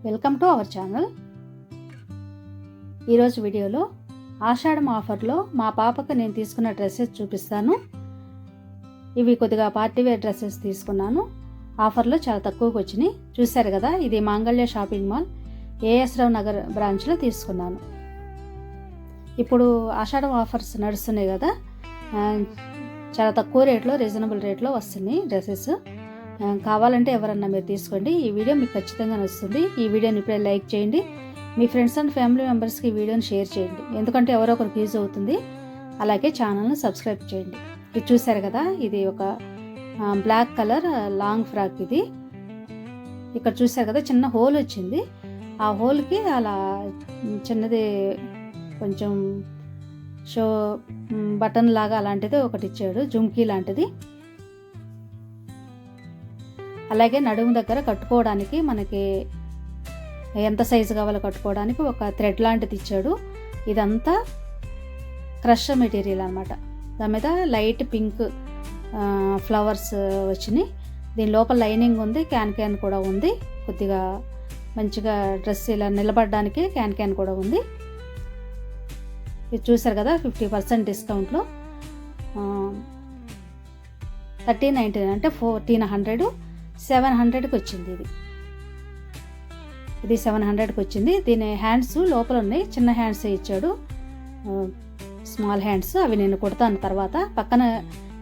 Welcome to our channel. ఈరోజు వీడియోలో ఆషాఢం ఆఫర్లో మా పాపకు నేను తీసుకున్న డ్రెస్సెస్ చూపిస్తాను. ఇవి కొద్దిగా పార్టీ వేర్ డ్రెస్సెస్ తీసుకున్నాను. ఆఫర్లో చాలా తక్కువకి వచ్చినాయి. చూశారు కదా, ఇది మాంగళ్య షాపింగ్ మాల్ ఏఎస్ రావు నగర్ బ్రాంచ్లో తీసుకున్నాను. ఇప్పుడు ఆషాఢం ఆఫర్స్ నడుస్తున్నాయి కదా, చాలా తక్కువ రేట్లో, రీజనబుల్ రేట్లో వస్తున్నాయి డ్రెస్సెస్. కావాలంటే ఎవరన్నా మీరు తీసుకోండి. ఈ వీడియో మీకు ఖచ్చితంగా నచ్చుతుంది. ఈ వీడియోని ఇప్పుడే లైక్ చేయండి. మీ ఫ్రెండ్స్ అండ్ ఫ్యామిలీ మెంబర్స్కి ఈ వీడియోని షేర్ చేయండి, ఎందుకంటే ఎవరో ఒకరికి యూజ్ అవుతుంది. అలాగే ఛానల్ని సబ్స్క్రైబ్ చేయండి. ఇది చూసారు కదా, ఇది ఒక బ్లాక్ కలర్ లాంగ్ ఫ్రాక్. ఇది ఇక్కడ చూసారు కదా, చిన్న హోల్ వచ్చింది. ఆ హోల్కి అలా చిన్నది కొంచెం షో బటన్ లాగా అలాంటిది ఒకటి ఇచ్చాడు, జుమ్కీ లాంటిది. అలాగే నడుము దగ్గర కట్టుకోవడానికి మనకి ఎంత సైజు కావాలో కట్టుకోవడానికి ఒక థ్రెడ్ లాంటిది ఇచ్చాడు. ఇదంతా క్రష్ మెటీరియల్ అనమాట. దాని మీద లైట్ పింక్ ఫ్లవర్స్ వచ్చినాయి. దీని లోపల లైనింగ్ ఉంది, క్యాన్ కూడా ఉంది. కొద్దిగా మంచిగా డ్రెస్ ఇలా నిలబడడానికి క్యాన్ కూడా ఉంది. ఇది చూసారు కదా, 50% డిస్కౌంట్లో 1399 అంటే 1400, 700కి వచ్చింది. ఇది 700కి వచ్చింది. దీని హ్యాండ్స్ లోపల ఉన్నాయి, చిన్న హ్యాండ్స్ ఇచ్చాడు, స్మాల్ హ్యాండ్స్. అవి నేను కుడతాను తర్వాత. పక్కన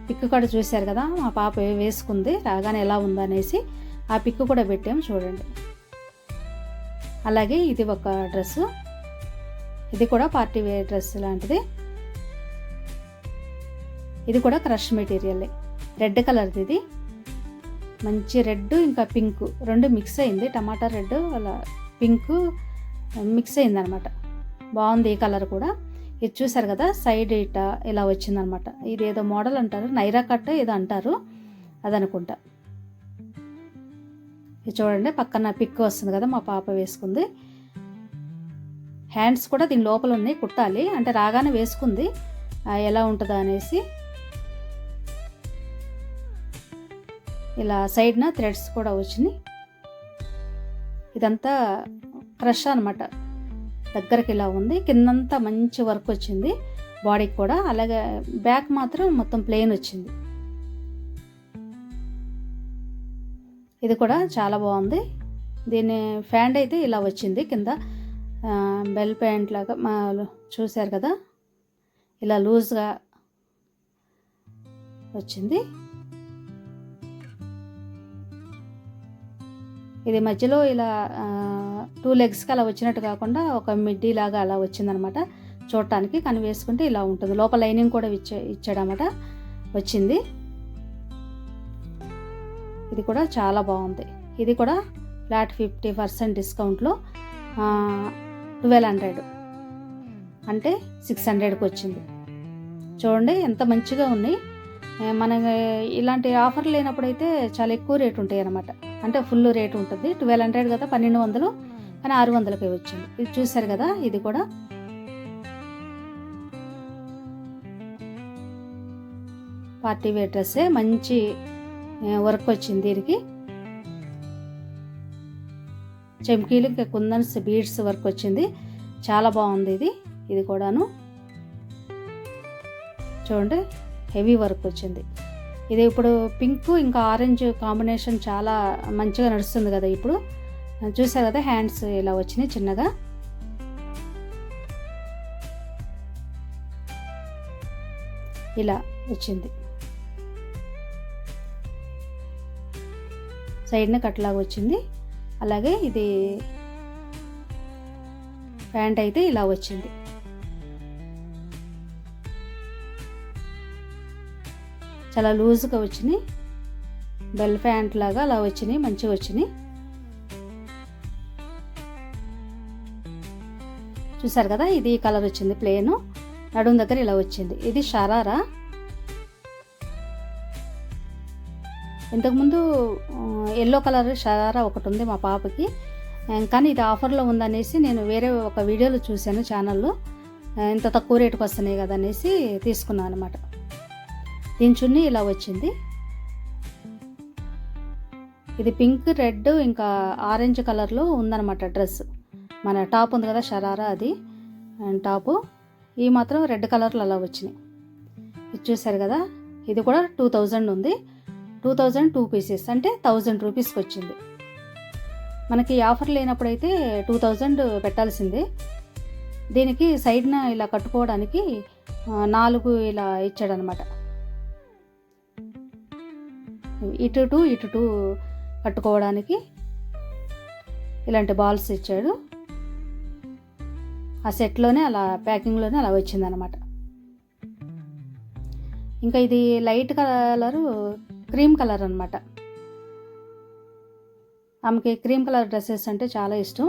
పిక్ కూడా చూశారు కదా, మా పాప వేసుకుంది రాగానే ఎలా ఉందనేసి ఆ పిక్ కూడా పెట్టాము, చూడండి. అలాగే ఇది ఒక డ్రెస్సు, ఇది కూడా పార్టీ వేర్ డ్రెస్ లాంటిది. ఇది కూడా క్రష్ మెటీరియల్, రెడ్ కలర్ది. ఇది మంచి రెడ్ ఇంకా పింక్ రెండు మిక్స్ అయింది. టమాటా రెడ్ అలా పింక్ మిక్స్ అయింది అనమాట. బాగుంది ఈ కలర్ కూడా. ఇది చూసారు కదా, సైడ్ ఇట ఇలా వచ్చిందనమాట. ఇది ఏదో మోడల్ అంటారు, నైరా కట్ ఏదో అంటారు, అదనుకుంటా. ఇది చూడండి, పక్కన పిక్ వస్తుంది కదా, మా పాప వేసుకుంది. హ్యాండ్స్ కూడా దీని లోపల ఉన్నాయి, కుట్టాలి. అంటే రాగానే వేసుకుంది, ఎలా ఉంటుందా అనేసి. ఇలా సైడ్న థ్రెడ్స్ కూడా వచ్చినాయి. ఇదంతా క్రష్ అనమాట, దగ్గరికి ఇలా ఉంది. కిందంతా మంచి వర్క్ వచ్చింది బాడీకి కూడా. అలాగే బ్యాక్ మాత్రం మొత్తం ప్లెయిన్ వచ్చింది. ఇది కూడా చాలా బాగుంది. దీని ఫ్యాంట్ అయితే ఇలా వచ్చింది, కింద బెల్ ప్యాంట్ లాగా చూశారు కదా, ఇలా లూజ్గా వచ్చింది. ఇది మధ్యలో ఇలా 2 లెగ్స్కి అలా వచ్చినట్టు కాకుండా ఒక మిడ్డీ లాగా అలా వచ్చిందనమాట చూడటానికి. కానీ వేసుకుంటే ఇలా ఉంటుంది. లోపల లైనింగ్ కూడా ఇచ్చాడనమాట, వచ్చింది. ఇది కూడా చాలా బాగుంది. ఇది కూడా ఫ్లాట్ 50% డిస్కౌంట్లో 1200 అంటే 600కి వచ్చింది. చూడండి ఎంత మంచిగా ఉన్నాయి. మనకి ఇలాంటి ఆఫర్ లేనప్పుడు అయితే చాలా ఎక్కువ రేటు ఉంటాయి అన్నమాట. అంటే ఫుల్ రేటు ఉంటుంది. 1200 కదా, 1200, కానీ 600కే వచ్చింది. ఇది చూసారు కదా, ఇది కూడా పార్టీ వేర్ డ్రెస్సే, మంచి వర్క్ వచ్చింది. దీనికి చెమ్కీలు ఇంకా కుందన్స్ బీడ్స్ వర్క్ వచ్చింది, చాలా బాగుంది. ఇది కూడాను చూడండి, హెవీ వర్క్ వచ్చింది. ఇది ఇప్పుడు పింక్ ఇంకా ఆరెంజ్ కాంబినేషన్ చాలా మంచిగా నడుస్తుంది కదా ఇప్పుడు. చూసారు కదా, హ్యాండ్స్ ఇలా వచ్చినాయి చిన్నగా. ఇలా వచ్చింది, సైడ్న కట్లాగా వచ్చింది. అలాగే ఇది ప్యాంట్ అయితే ఇలా వచ్చింది. చాలా లూజ్గా వచ్చినాయి, బెల్ ప్యాంట్ లాగా అలా వచ్చినాయి, మంచిగా వచ్చినాయి. చూసారు కదా, ఇది కలర్ వచ్చింది ప్లేను, నడుము దగ్గర ఇలా వచ్చింది. ఇది షరారా. ఇంతకుముందు ఎల్లో కలర్ షరారా ఒకటి ఉంది మా పాపకి, కానీ ఇది ఆఫర్లో ఉందనేసి నేను వేరే ఒక వీడియోలో చూశాను ఛానల్లో. ఇంత తక్కువ రేటుకి వస్తున్నాయి కదా అనేసి తీసుకున్నాను అనమాట. దీని చున్నీ ఇలా వచ్చింది. ఇది పింక్, రెడ్ ఇంకా ఆరెంజ్ కలర్లో ఉందన్నమాట డ్రెస్. మన టాప్ ఉంది కదా షరారా, అది టాపు. ఈ మాత్రం రెడ్ కలర్లో అలా వచ్చినాయి. ఇది చూసారు కదా, ఇది కూడా 2000 ఉంది. 2000 2 పీసెస్ అంటే 1000 రూపీస్కి వచ్చింది. మనకి ఆఫర్ లేనప్పుడైతే 2000 పెట్టాల్సిందే. దీనికి సైడ్న ఇలా కట్టుకోవడానికి 4 ఇలా ఇచ్చాడనమాట. ఇటు టూ కట్టుకోవడానికి ఇలాంటి బాల్స్ ఇచ్చాడు. ఆ సెట్లోనే అలా ప్యాకింగ్లోనే అలా వచ్చిందనమాట. ఇంకా ఇది లైట్ కలరు క్రీమ్ కలర్ అనమాట. ఆమెకి క్రీమ్ కలర్ డ్రెస్సెస్ అంటే చాలా ఇష్టం.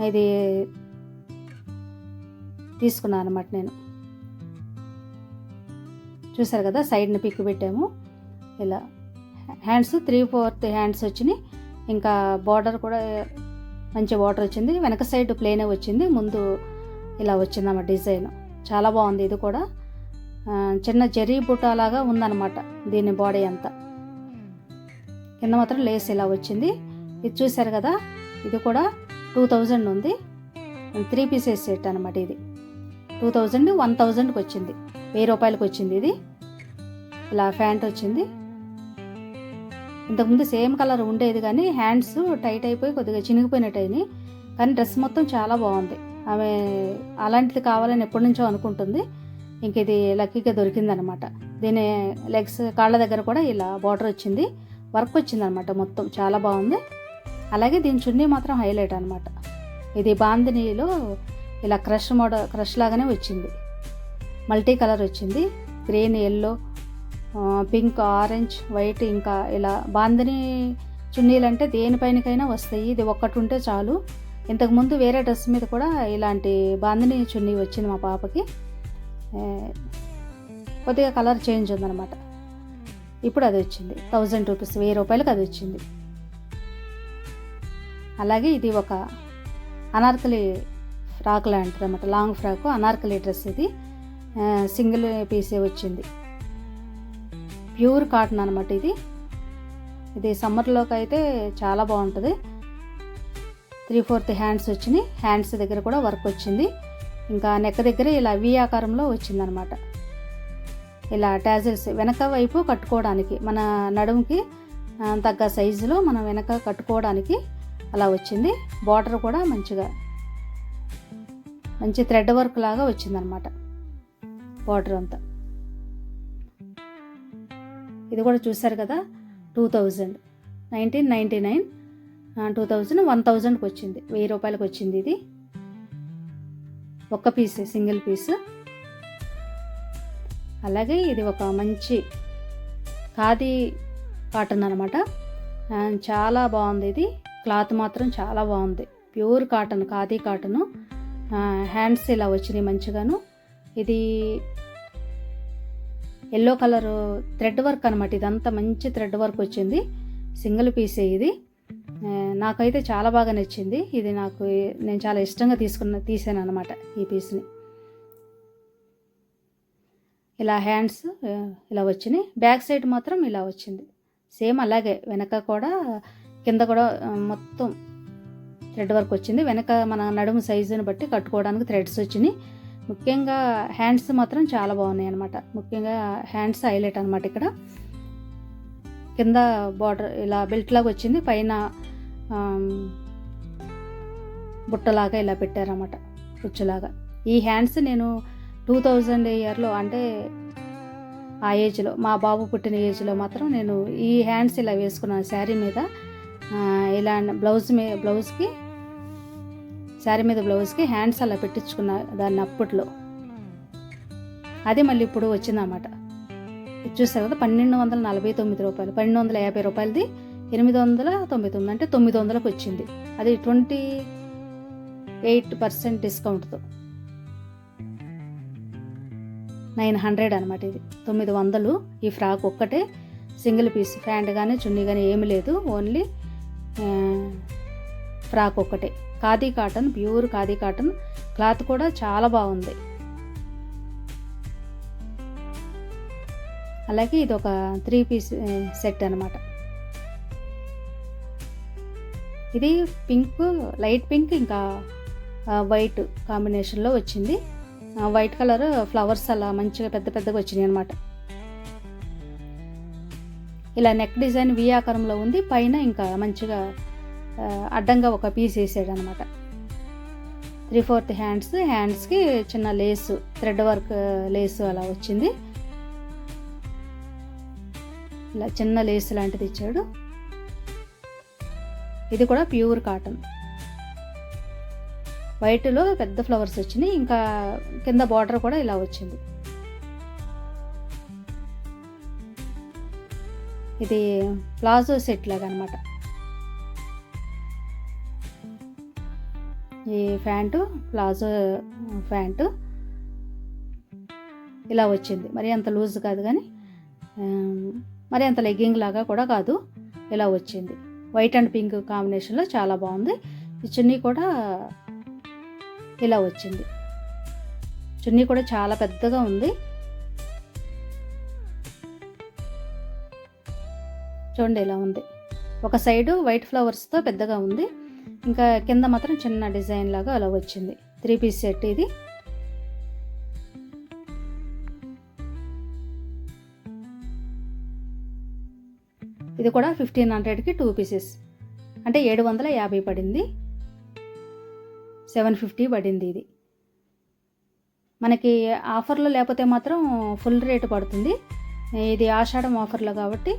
ఇది తీసుకున్నాను అనమాట నేను. చూసారు కదా, సైడ్ని పిక్ పెట్టాము. ఇలా హ్యాండ్స్ 3/4 హ్యాండ్స్ వచ్చినాయి. ఇంకా బార్డర్ కూడా మంచి బార్డర్ వచ్చింది. వెనక సైడ్ ప్లేనే వచ్చింది, ముందు ఇలా వచ్చిందన్నమాట డిజైన్. చాలా బాగుంది. ఇది కూడా చిన్న జరీ బుట్ట లాగా ఉందన్నమాట దీని బాడీ అంతా. కింద మాత్రం లేస్ ఇలా వచ్చింది. ఇది చూసారు కదా, ఇది కూడా 2000 ఉంది. 3 పీసెస్ సెట్ అనమాట. ఇది 2000 1000కి వచ్చింది, 1000 రూపాయలకి వచ్చింది. ఇది ఇలా ప్యాంట్ వచ్చింది. ఇంతకుముందు సేమ్ కలర్ ఉండేది కానీ హ్యాండ్స్ టైట్ అయిపోయి కొద్దిగా చినిగిపోయినట్టు అయినాయి. కానీ డ్రెస్ మొత్తం చాలా బాగుంది. ఆమె అలాంటిది కావాలని ఎప్పటి నుంచో అనుకుంటుంది. ఇంక ఇది లక్కీగా దొరికిందనమాట. దీని లెగ్స్, కాళ్ళ దగ్గర కూడా ఇలా బార్డర్ వచ్చింది, వర్క్ వచ్చిందనమాట. మొత్తం చాలా బాగుంది. అలాగే దీని చున్నీ మాత్రం హైలైట్ అనమాట. ఇది బాందినీలో ఇలా క్రష్ లాగానే వచ్చింది. మల్టీ కలర్ వచ్చింది, green, yellow, pink, orange, white. ఇంకా ఇలా బాందిని చున్నీలు అంటే దేనిపైనకైనా వస్తాయి. ఇది ఒక్కటి ఉంటే చాలు. ఇంతకుముందు వేరే డ్రెస్ మీద కూడా ఇలాంటి బాందిని చున్నీ వచ్చింది మా పాపకి. కొద్దిగా కలర్ చేంజ్ ఉందన్నమాట. ఇప్పుడు అది వచ్చింది 1000 రూపీస్, 1000 రూపాయలకి అది వచ్చింది. అలాగే ఇది ఒక అనార్కలి ఫ్రాక్ లాంటిది అన్నమాట, లాంగ్ ఫ్రాక్ అనార్కలి డ్రెస్. ఇది సింగిల్ పీసే వచ్చింది, ప్యూర్ కాటన్ అనమాట. ఇది సమ్మర్లోకి అయితే చాలా బాగుంటుంది. 3/4 హ్యాండ్స్ వచ్చినాయి. హ్యాండ్స్ దగ్గర కూడా వర్క్ వచ్చింది. ఇంకా నెక్ దగ్గర ఇలా వి ఆకారంలో వచ్చిందనమాట. ఇలా టాజిల్స్ వెనక వైపు కట్టుకోవడానికి, మన నడుముకి తగ్గ సైజులో మనం వెనక కట్టుకోవడానికి అలా వచ్చింది. బార్డర్ కూడా మంచి థ్రెడ్ వర్క్ లాగా వచ్చిందనమాట బార్డర్ అంతా. ఇది కూడా చూసారు కదా, 2000, 1999, 2000, 1000కి వచ్చింది, 1000 రూపాయలకి వచ్చింది. ఇది ఒక్క పీస్, సింగిల్ పీస్. అలాగే ఇది ఒక మంచి ఖాదీ కాటన్ అనమాట. చాలా బాగుంది. ఇది క్లాత్ మాత్రం చాలా బాగుంది, pure cotton, khadi cotton. Hands ఇలా వచ్చినాయి మంచిగాను. ఇది ఎల్లో కలర్ థ్రెడ్ వర్క్ అనమాట. ఇదంతా మంచి థ్రెడ్ వర్క్ వచ్చింది. సింగిల్ పీసే ఇది. నాకైతే చాలా బాగా నచ్చింది. ఇది నేను చాలా ఇష్టంగా తీసాను అనమాట ఈ పీస్ని. ఇలా హ్యాండ్స్ ఇలా వచ్చినాయి. బ్యాక్ సైడ్ మాత్రం ఇలా వచ్చింది సేమ్. అలాగే వెనక కూడా, కింద కూడా మొత్తం థ్రెడ్ వర్క్ వచ్చింది. వెనక మన నడుము సైజుని బట్టి కట్టుకోవడానికి థ్రెడ్స్ వచ్చినాయి. ముఖ్యంగా హ్యాండ్స్ మాత్రం చాలా బాగున్నాయి అనమాట. ముఖ్యంగా హ్యాండ్స్ హైలైట్ అనమాట. ఇక్కడ కింద బార్డర్ ఇలా బెల్ట్ లాగా వచ్చింది, పైన బుట్టలాగా ఇలా పెట్టారన్నమాట, కుచ్చులాగా. ఈ హ్యాండ్స్ నేను 2000 ఇయర్లో, అంటే ఆ ఏజ్లో, మా బాబు పుట్టిన ఏజ్లో మాత్రం నేను ఈ హ్యాండ్స్ ఇలా వేసుకున్నాను శారీ మీద. ఇలా బ్లౌజ్కి శారీ మీద బ్లౌజ్కి హ్యాండ్స్ అలా పెట్టించుకున్న దాన్ని అప్పట్లో. అదే మళ్ళీ ఇప్పుడు వచ్చిందన్నమాట. చూస్తారు కదా, 1249 రూపాయలు, 1250 రూపాయలది 899, అంటే 900కి వచ్చింది. అది 28% డిస్కౌంట్తో 900 అనమాట. ఇది 900. ఈ ఫ్రాక్ ఒక్కటే సింగిల్ పీస్, ప్యాంట్ కానీ చున్నీ కానీ ఏమి లేదు, ఓన్లీ ఫ్రాక్ ఒక్కటే. Khadi cotton, pure khadi cotton. Cloth కూడా చాలా బాగుంది. అలాగే ఇది ఒక 3 పీస్ సెట్ అనమాట. ఇది పింక్, లైట్ పింక్ ఇంకా వైట్ కాంబినేషన్లో వచ్చింది. వైట్ కలర్ ఫ్లవర్స్ అలా మంచిగా పెద్ద పెద్దగా వచ్చినాయి అనమాట. ఇలా నెక్ డిజైన్ వి ఆకారంలో ఉంది. పైన ఇంకా మంచిగా అడ్డంగా ఒక పీస్ వేసాడు అనమాట. 3/4 హ్యాండ్స్కి చిన్న లేసు, థ్రెడ్ వర్క్ లేసు అలా వచ్చింది. ఇలా చిన్న లేస్ లాంటిది ఇచ్చాడు. ఇది కూడా ప్యూర్ కాటన్. వైట్లో పెద్ద ఫ్లవర్స్ వచ్చినాయి. ఇంకా కింద బార్డర్ కూడా ఇలా వచ్చింది. ఇది ప్లాజో సెట్ లాగా అనమాట. ఈ ప్యాంటు ప్లాజో ప్యాంటు ఇలా వచ్చింది. మరి అంత లూజ్ కాదు కానీ మరి అంత లెగ్గింగ్ లాగా కూడా కాదు, ఇలా వచ్చింది. వైట్ అండ్ పింక్ కాంబినేషన్లో చాలా బాగుంది. ఈ చున్నీ కూడా ఇలా వచ్చింది. చున్నీ కూడా చాలా పెద్దగా ఉంది. చూడండి ఇలా ఉంది. ఒక సైడు వైట్ ఫ్లవర్స్తో పెద్దగా ఉంది. ఇంకా కింద మాత్రం చిన్న డిజైన్ లాగా అలా వచ్చింది. 3 పీస్ సెట్ ఇది. ఇది కూడా 1500కి 2 పీసెస్, అంటే 750 పడింది. 750 పడింది. ఇది మనకి ఆఫర్లో లేకపోతే మాత్రం ఫుల్ రేటు పడుతుంది. ఇది ఆషాఢం ఆఫర్లో కాబట్టి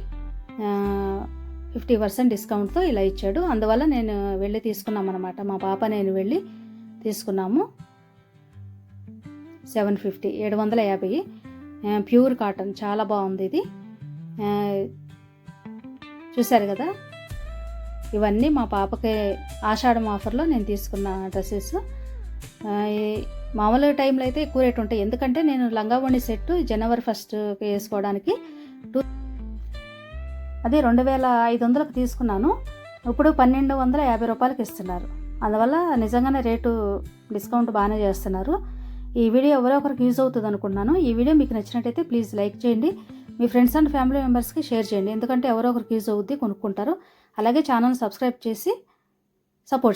50% డిస్కౌంట్తో ఇలా ఇచ్చాడు. అందువల్ల నేను వెళ్ళి తీసుకున్నాం అనమాట. మా పాప నేను వెళ్ళి తీసుకున్నాము. 750 ప్యూర్ కాటన్, చాలా బాగుంది ఇది. చూశారు కదా, ఇవన్నీ మా పాపకి ఆషాఢం ఆఫర్లో నేను తీసుకున్న డ్రెస్సెస్. మామూలు టైంలో అయితే ఎక్కువ రేటు ఉంటాయి, ఎందుకంటే నేను లంగా ఓణి సెట్ జనవరి 1కి వేసుకోవడానికి అది 2500కి తీసుకున్నాను. ఇప్పుడు 1250 రూపాయలకి ఇస్తున్నారు. అందువల్ల నిజంగానే రేటు డిస్కౌంట్ బాగానే చేస్తున్నారు. ఈ వీడియో ఎవరో ఒకరికి యూజ్ అవుతుంది అనుకుంటున్నాను. ఈ వీడియో మీకు నచ్చినట్టయితే ప్లీజ్ లైక్ చేయండి. మీ ఫ్రెండ్స్ అండ్ ఫ్యామిలీ మెంబర్స్కి షేర్ చేయండి, ఎందుకంటే ఎవరో ఒకరికి యూజ్ అవుద్ది, కొనుక్కుంటారు. అలాగే ఛానల్ సబ్స్క్రైబ్ చేసి సపోర్ట్